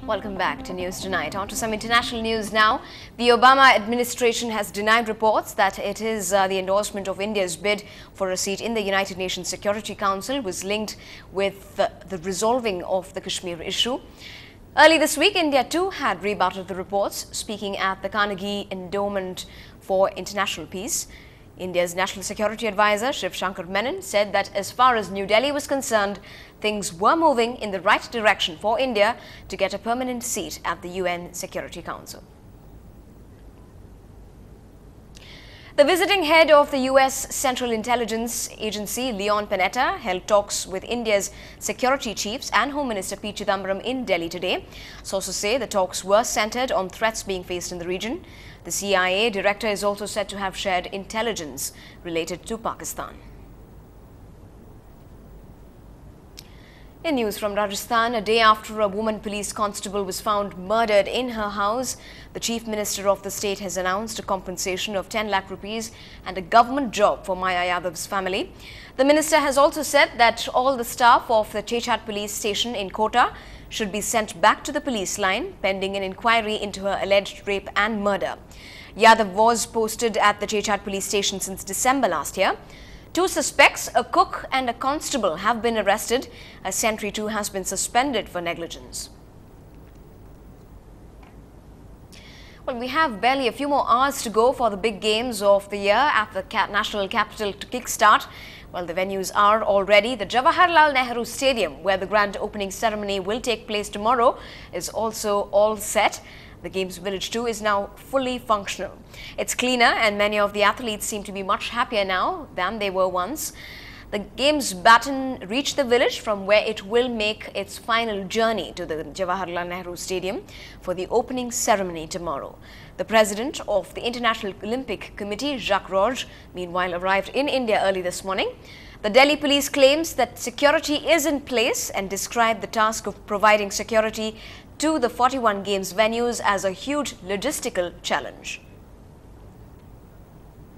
Welcome back to News Tonight. On to some international news now. The Obama administration has denied reports that it is the endorsement of India's bid for a seat in the United Nations Security Council was linked with the resolving of the Kashmir issue. Early this week, India too had rebutted the reports, speaking at the Carnegie Endowment for International Peace. India's National Security Advisor, Shiv Shankar Menon, said that as far as New Delhi was concerned, things were moving in the right direction for India to get a permanent seat at the UN Security Council. The visiting head of the US Central Intelligence Agency, Leon Panetta, held talks with India's security chiefs and Home Minister P. Chidambaram in Delhi today. Sources say the talks were centered on threats being faced in the region. The CIA director is also said to have shared intelligence related to Pakistan. In news from Rajasthan, a day after a woman police constable was found murdered in her house, the Chief Minister of the state has announced a compensation of 10 lakh rupees and a government job for Maya Yadav's family. The minister has also said that all the staff of the Chechat police station in Kota should be sent back to the police line pending an inquiry into her alleged rape and murder. Yadav was posted at the Chechat police station since December last year. 2 suspects, a cook and a constable, have been arrested. A sentry too has been suspended for negligence. Well, we have barely a few more hours to go for the big games of the year at the national capital to kickstart. Well, the venues are already. The Jawaharlal Nehru Stadium, where the grand opening ceremony will take place tomorrow, is also all set. The Games Village too is now fully functional. It's cleaner and many of the athletes seem to be much happier now than they were once. The Games baton reached the village from where it will make its final journey to the Jawaharlal Nehru Stadium for the opening ceremony tomorrow. The president of the International Olympic Committee, Jacques Rouge, meanwhile arrived in India early this morning. The Delhi police claims that security is in place and described the task of providing security to the 41 Games venues as a huge logistical challenge.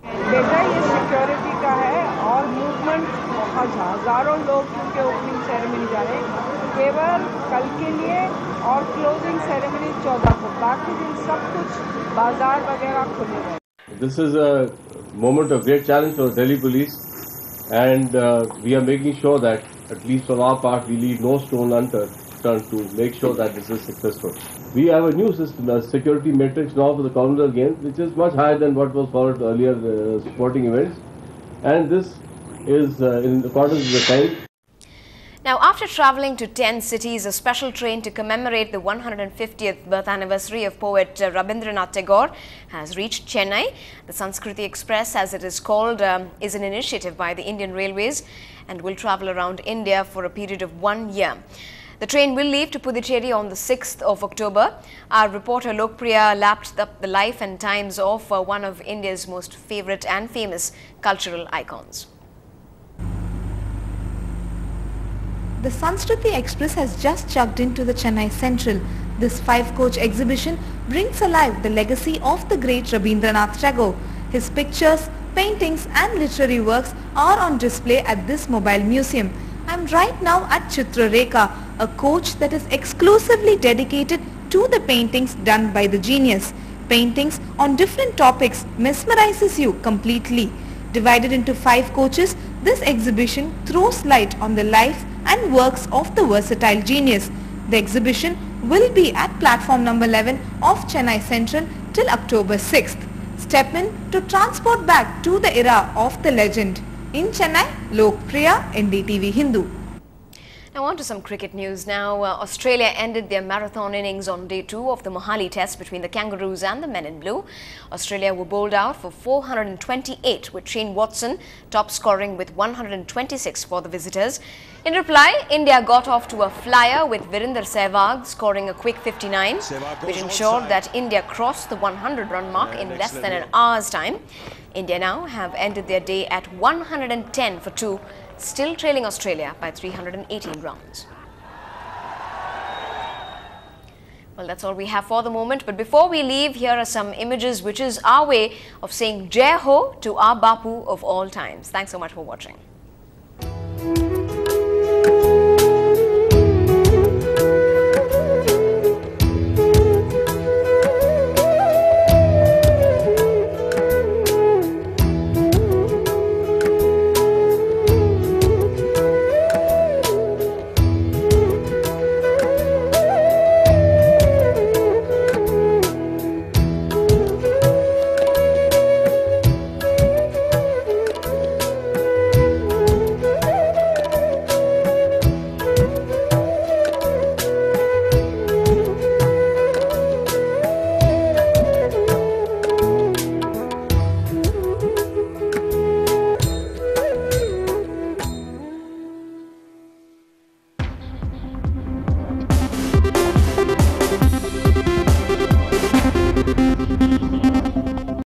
बेटा ये security का है और movement बहुत हजारों लोग क्योंकि opening ceremony जा रहे हैं केवल कल के लिए और क्लोजिंग सेरेमनी 14 को बाकी दिन सब कुछ बाजार वगैरह खुले हैं. This is a moment of great challenge for Delhi police and we are making sure that at least on our part we leave no stone unturned to make sure that this is successful. We have a new system, a security matrix now for the Commonwealth Games, which is much higher than what was followed earlier sporting events, and this is in accordance with the time. Now, after travelling to 10 cities, a special train to commemorate the 150th birth anniversary of poet Rabindranath Tagore has reached Chennai. The Sanskriti Express, as it is called, is an initiative by the Indian Railways and will travel around India for a period of 1 year. The train will leave to Puducherry on the 6th of October. Our reporter Lokpriya lapped up the life and times of one of India's most favourite and famous cultural icons. The Sanskriti Express has just chugged into the Chennai Central. This 5-coach exhibition brings alive the legacy of the great Rabindranath Tagore. His pictures, paintings and literary works are on display at this mobile museum. I am right now at Chitrarekha, a coach that is exclusively dedicated to the paintings done by the genius. Paintings on different topics mesmerizes you completely. Divided into 5 coaches, this exhibition throws light on the life and works of the versatile genius. The exhibition will be at platform number 11 of Chennai Central till October 6th. Step in to transport back to the era of the legend. In Chennai, Lokpriya, NDTV Hindu. Now on to some cricket news now. Australia ended their marathon innings on day 2 of the Mohali test between the Kangaroos and the Men in Blue. Australia were bowled out for 428 with Shane Watson top scoring with 126 for the visitors. In reply, India got off to a flyer with Virender Sehwag scoring a quick 59, which ensured that India crossed the 100-run mark in less than an hour's time. India now have ended their day at 110 for 2, still trailing Australia by 318 runs. Well, that's all we have for the moment. But before we leave, here are some images which is our way of saying Jai Ho to our Bapu of all times. Thanks so much for watching.